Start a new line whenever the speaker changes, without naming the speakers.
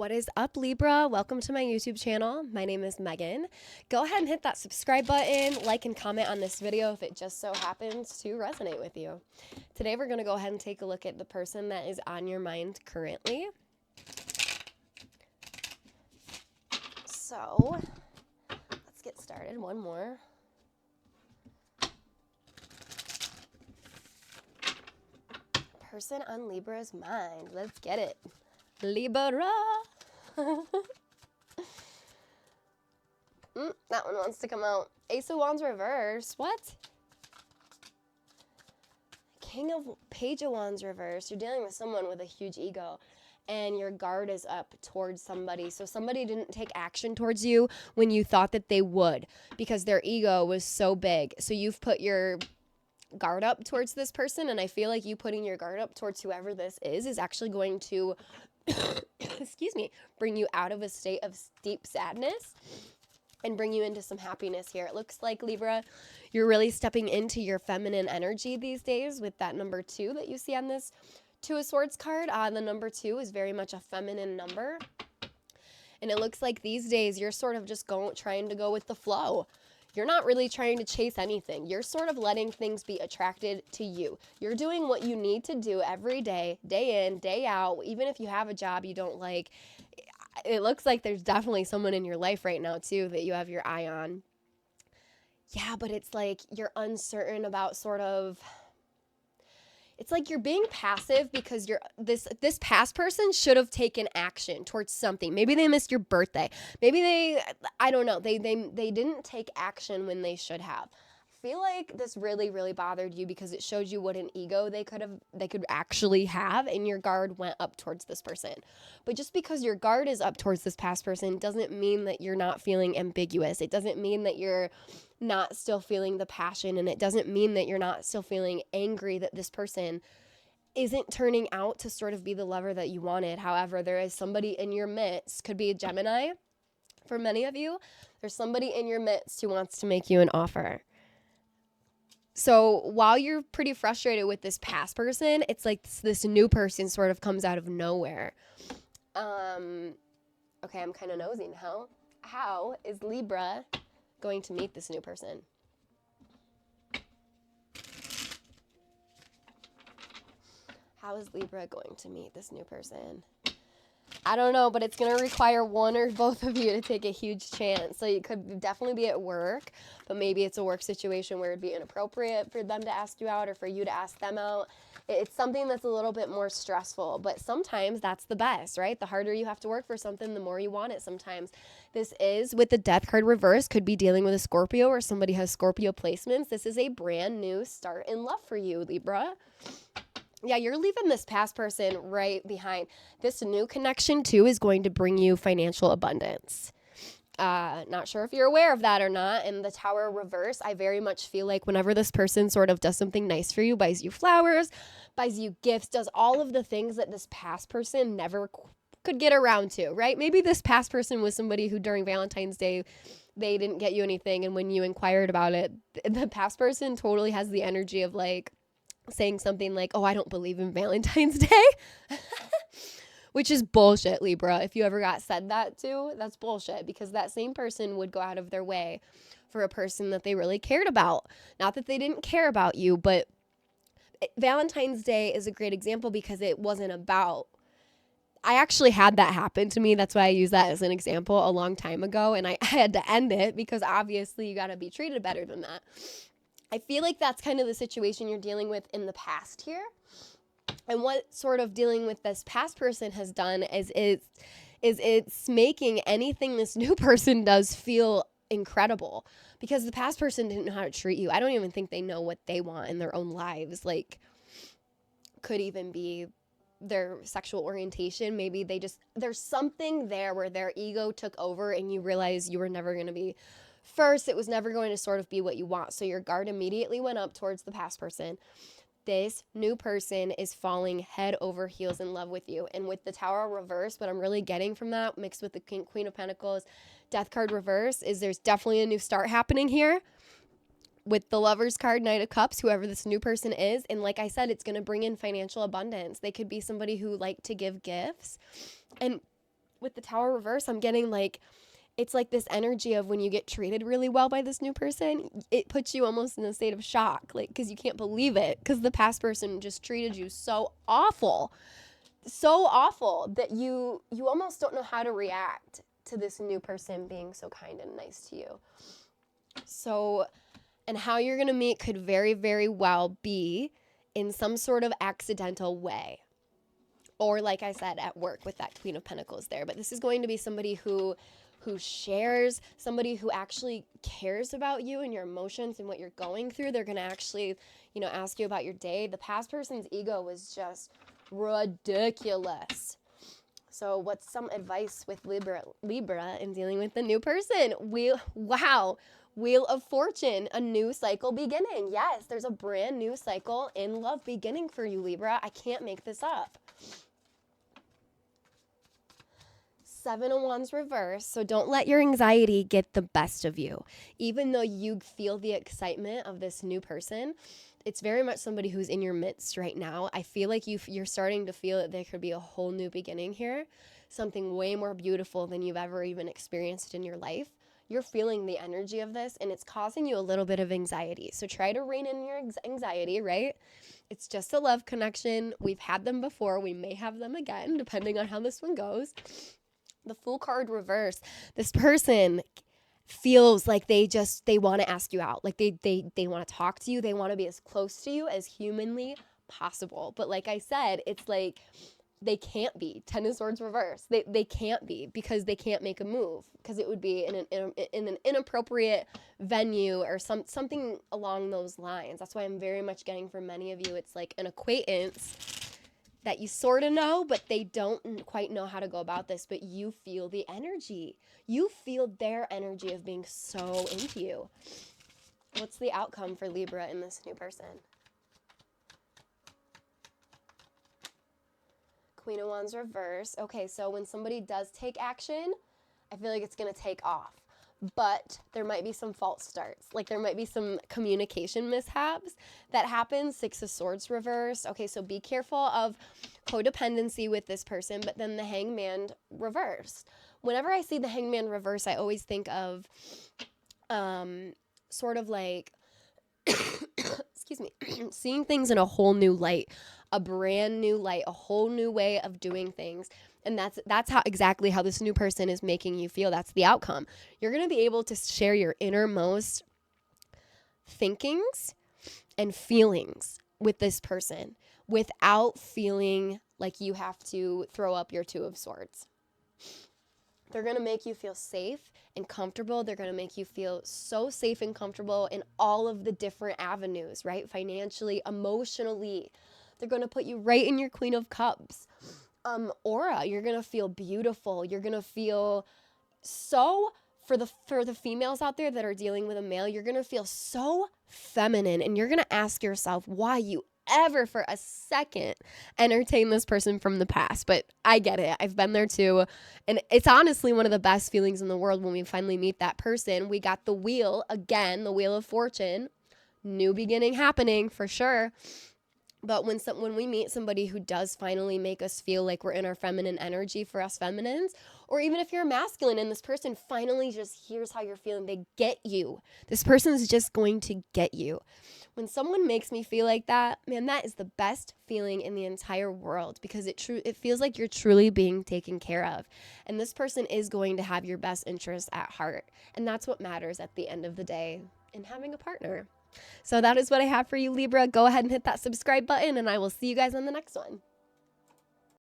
What is up, Libra? Welcome to my YouTube channel. My name is Megan. Go ahead and hit that subscribe button, like and comment on this video if it just so happens to resonate with you. Today we're going to go ahead and take a look at the person that is on your mind currently. So, let's get started. One more. Person on Libra's mind. Let's get it. Libra. That one wants to come out. Ace of Wands reverse. What? Page of Wands reverse. You're dealing with someone with a huge ego and your guard is up towards somebody. So somebody didn't take action towards you when you thought that they would because their ego was so big. So you've put your guard up towards this person, and I feel like you putting your guard up towards whoever this is actually going to excuse me, bring you out of a state of deep sadness and bring you into some happiness here. It looks like, Libra, you're really stepping into your feminine energy these days with that number 2 that you see on this Two of Swords card. The number 2 is very much a feminine number. And it looks like these days you're sort of just trying to go with the flow. You're not really trying to chase anything. You're sort of letting things be attracted to you. You're doing what you need to do every day, day in, day out. Even if you have a job you don't like, it looks like there's definitely someone in your life right now too that you have your eye on. Yeah, but it's like you're uncertain about it's like you're being passive because this past person should have taken action towards something. Maybe they missed your birthday. Maybe I don't know. They didn't take action when they should have. I feel like this really, really bothered you because it showed you what an ego they could actually have, and your guard went up towards this person. But just because your guard is up towards this past person doesn't mean that you're not feeling ambiguous. It doesn't mean that you're not still feeling the passion, and it doesn't mean that you're not still feeling angry that this person isn't turning out to sort of be the lover that you wanted. However, there is somebody in your midst, could be a Gemini for many of you, there's somebody in your midst who wants to make you an offer. So while you're pretty frustrated with this past person, it's like this new person sort of comes out of nowhere. Okay, I'm kind of nosy now. How is Libra going to meet this new person? How is Libra going to meet this new person? I don't know, but it's going to require one or both of you to take a huge chance. So you could definitely be at work, but maybe it's a work situation where it'd be inappropriate for them to ask you out or for you to ask them out. It's something that's a little bit more stressful, but sometimes that's the best, right? The harder you have to work for something, the more you want it sometimes. This is, with the Death card reverse, could be dealing with a Scorpio or somebody has Scorpio placements. This is a brand new start in love for you, Libra. Yeah, you're leaving this past person right behind. This new connection, too, is going to bring you financial abundance. Not sure if you're aware of that or not. In the Tower reverse, I very much feel like whenever this person sort of does something nice for you, buys you flowers, buys you gifts, does all of the things that this past person never could get around to, right? Maybe this past person was somebody who during Valentine's Day, they didn't get you anything. And when you inquired about it, the past person totally has the energy of like, saying something like, oh, I don't believe in Valentine's Day, which is bullshit, Libra. If you ever got said that to, that's bullshit, because that same person would go out of their way for a person that they really cared about. Not that they didn't care about you, but Valentine's Day is a great example because it wasn't about, I actually had that happen to me. That's why I use that as an example a long time ago. And I had to end it because obviously you got to be treated better than that. I feel like that's kind of the situation you're dealing with in the past here. And what sort of dealing with this past person has done is it's making anything this new person does feel incredible, because the past person didn't know how to treat you. I don't even think they know what they want in their own lives. Like, could even be their sexual orientation. Maybe there's something there where their ego took over and you realize you were never going to be first. It was never going to sort of be what you want. So your guard immediately went up towards the past person. This new person is falling head over heels in love with you. And with the Tower reverse, what I'm really getting from that, mixed with the Queen of Pentacles, Death card reverse, is there's definitely a new start happening here. With the Lovers card, Knight of Cups, whoever this new person is. And like I said, it's going to bring in financial abundance. They could be somebody who liked to give gifts. And with the Tower reverse, I'm getting like, it's like this energy of when you get treated really well by this new person, it puts you almost in a state of shock, like, because you can't believe it, because the past person just treated you so awful that you almost don't know how to react to this new person being so kind and nice to you. So, and how you're going to meet could very, very well be in some sort of accidental way. Or like I said, at work with that Queen of Pentacles there. But this is going to be somebody who shares, somebody who actually cares about you and your emotions and what you're going through. They're going to actually, ask you about your day. The past person's ego was just ridiculous. So what's some advice with Libra in dealing with the new person? Wheel of Fortune, a new cycle beginning. Yes, there's a brand new cycle in love beginning for you, Libra. I can't make this up. Seven of Wands reverse. So don't let your anxiety get the best of you. Even though you feel the excitement of this new person, it's very much somebody who's in your midst right now. I feel like you're starting to feel that there could be a whole new beginning here. Something way more beautiful than you've ever even experienced in your life. You're feeling the energy of this, and it's causing you a little bit of anxiety. So try to rein in your anxiety, right? It's just a love connection. We've had them before. We may have them again, depending on how this one goes. The Fool card reverse. This person feels like they want to ask you out. Like they want to talk to you. They want to be as close to you as humanly possible. But like I said, it's like they can't be. Ten of Swords reverse. They can't be because they can't make a move, because it would be in an inappropriate venue or something along those lines. That's why I'm very much getting, for many of you, it's like an acquaintance that you sort of know, but they don't quite know how to go about this, but you feel the energy. You feel their energy of being so into you. What's the outcome for Libra in this new person? Queen of Wands reverse. Okay, so when somebody does take action, I feel like it's going to take off. But there might be some false starts. Like there might be some communication mishaps that happen. Six of Swords reverse. Okay, so be careful of codependency with this person. But then the Hangman reverse. Whenever I see the Hangman reverse, I always think of sort of like, excuse me, seeing things in a whole new light, a brand new light, a whole new way of doing things. And that's exactly how this new person is making you feel. That's the outcome. You're going to be able to share your innermost thinkings and feelings with this person without feeling like you have to throw up your Two of Swords. They're going to make you feel safe and comfortable. They're going to make you feel so safe and comfortable in all of the different avenues, right? Financially, emotionally. They're going to put you right in your Queen of Cups aura. You're going to feel beautiful. You're going to feel so, for the females out there that are dealing with a male, you're going to feel so feminine, and you're going to ask yourself why you ever for a second entertain this person from the past. But I get it. I've been there too. And it's honestly one of the best feelings in the world when we finally meet that person. We got the wheel again, the Wheel of Fortune, new beginning happening for sure. But when we meet somebody who does finally make us feel like we're in our feminine energy, for us feminines, or even if you're masculine and this person finally just hears how you're feeling, they get you. This person is just going to get you. When someone makes me feel like that, man, that is the best feeling in the entire world, because it feels like you're truly being taken care of. And this person is going to have your best interests at heart. And that's what matters at the end of the day in having a partner. So that is what I have for you, Libra. Go ahead and hit that subscribe button, and I will see you guys on the next one.